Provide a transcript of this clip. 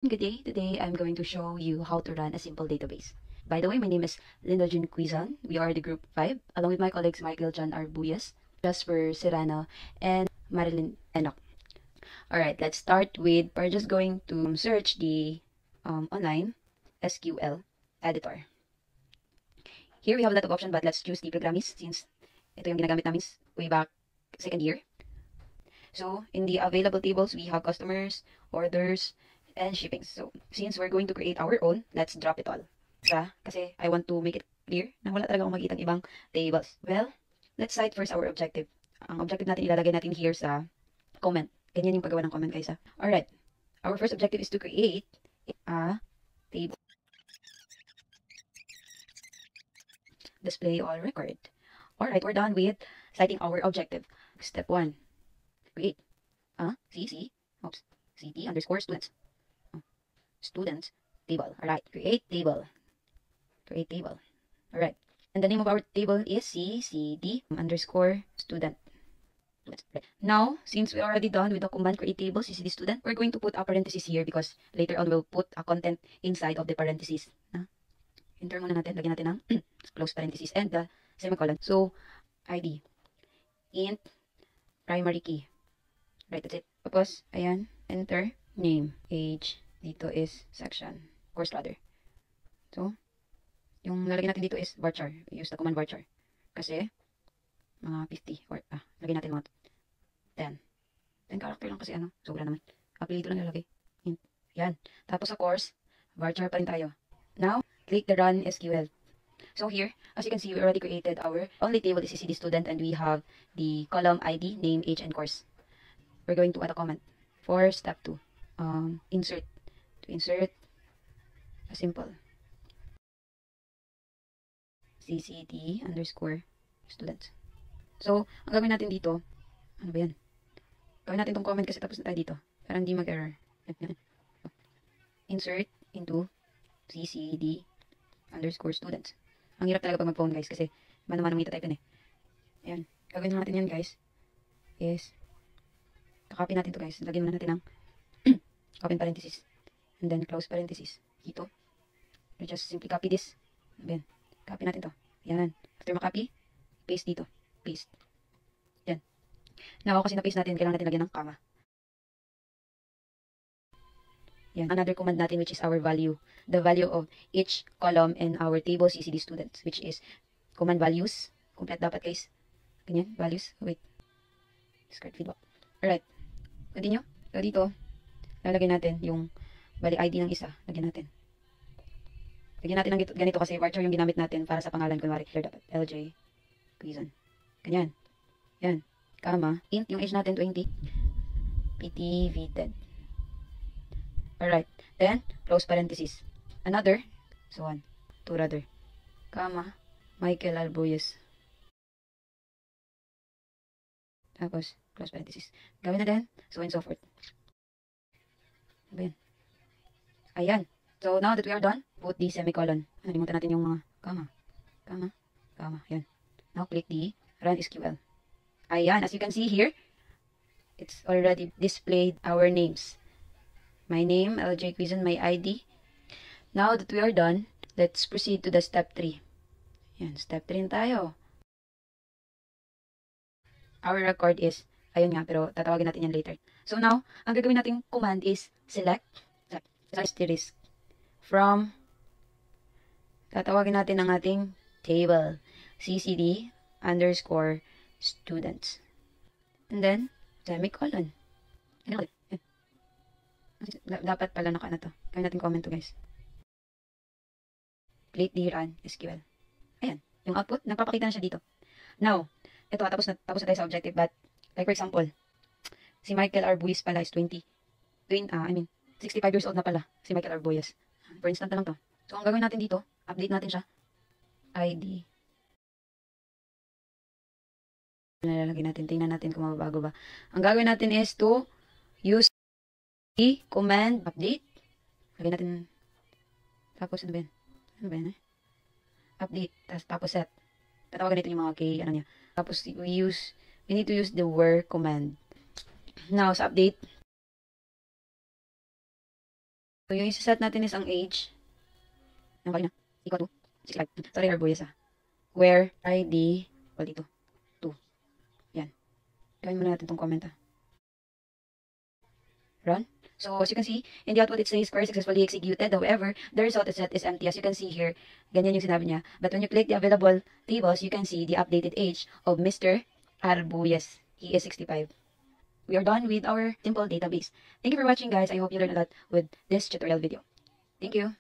Good day. Today I'm going to show you how to run a simple database. By the way, my name is Linda June Quizon. We are the group 5, along with my colleagues Michael John Arbuyas, Jasper Serrano, and Marilyn Enoch. Alright, let's start with, we're just going to search the online SQL editor. Here we have a lot of options, but let's choose the Programmis since ito yung ginagamit namin way back second year. So, in the available tables, we have customers, orders, and shipping. So, since we're going to create our own, let's drop it all. Kasi I want to make it clear na wala talaga akong makitang ibang tables. Well, let's cite first our objective. Ang objective natin ilalagay natin here sa comment. Ganyan yung paggawa ng comment, guys. Alright. Our first objective is to create a table. Display all record. Alright, we're done with citing our objective. Step 1. Create CT underscore students. Students table. Alright, create table. Create table. Alright. And the name of our table is CCD underscore student. Right. Now, since we're already done with the command create table CCD student, we're going to put a parenthesis here because later on we'll put a content inside of the parenthesis. Enter muna natin, lagyan natin ng close parenthesis and the semicolon. So, ID. Int primary key. Right, that's it. Tapos, ayan, enter, name, age, dito is section, course rather. So, yung lalagyan natin dito is varchar. We use the command varchar. Kasi, mga 50, or, lagyan natin mga 10. 10 character lang kasi sobra naman. Apelido lang lalagay. Yan. Tapos sa course, varchar pa rin tayo. Now, click the run SQL. So here, as you can see, we already created our only table is CCD student and we have the column ID, name, age, and course. We're going to add a comment for step 2. Insert. To insert a simple CCD underscore students. So, ang gawin natin dito, ano ba yan? Gawin natin tong comment kasi tapos na tayo dito. Para hindi mag-error. Insert into CCD underscore students. Ang hirap talaga pag mag-phone guys kasi mano-mano ito type yun eh. Ayan. Gagawin natin yan guys is copy natin to guys. Lagyan muna natin ng open parenthesis and then close parenthesis. Dito. We just simply copy this. Ayan. Copy natin to. Yan. After makopy, paste dito. Paste. Yan. Now, kasi na-paste natin, kailangan natin lagyan ng comma. Yan. Another command natin which is our value. The value of each column in our table CCD students which is command values. Complete dapat guys. Ganyan. Values. Wait. Discard feedback. Alright. Continue. So, dito, lalagyan natin yung bali ID ng isa. Lagyan natin. Lagyan natin ng ganito kasi varchar yung ginamit natin para sa pangalan. Kunwari, here dapat. LJ Quizon. Ganyan. Yan. Comma. Int yung age natin, 20. PT VTED. Alright. Then, close parenthesis. Another. So, 1. 2 rather. Comma. Michael Albuyas. Tapos, close parenthesis. Gawin na din. So, and so forth. Ayan. Ayan. So, now that we are done, put the semicolon. Nalimutan natin yung mga comma. Comma. Comma. Ayan. Now, click the run SQL. Ayan. As you can see here, it's already displayed our names. My name, LJ Quizon, my ID. Now that we are done, let's proceed to the step 3. Ayan. Step 3 tayo. Our record is, ayun nga, pero tatawagin natin yan later. So now, ang gagawin nating command is select asterisk from, tatawagin natin ang ating table, CCD underscore students. And then, semicolon. Dapat pala naka to. Gawin natin comment to guys. Click the run SQL. Ayan, yung output, nagpapakita na siya dito. Now, ito, tapos na tayo sa objective, but, like for example, si Michael Arbuyas pala is 65 years old na pala, si Michael Arbuyas. For instance na lang to. So, ang gagawin natin dito, update natin siya. ID. Nalalagay natin, tingnan natin kung mababago ba. Ang gagawin natin is to use the command update. Lagay natin, tapos ano ba yan? Ano ba yan Update, tapos set. Tatawagan natin yung mga key, niya. Tapos, we need to use the where command. Now, sa update, So, yung isa-set natin is ang age. Ano kanina? Equal to 65. Sorry, Arbuyas Where ID equal dito. 2. Yan. Gawin muna natin tong comment Run. So, as you can see, in the output, it says query successfully executed. However, the result is set is empty. As you can see here, ganyan yung sinabi niya. But when you click the available tables, you can see the updated age of Mr. Arbuyes. He is 65. We are done with our simple database. Thank you for watching, guys. I hope you learned a lot with this tutorial video. Thank you.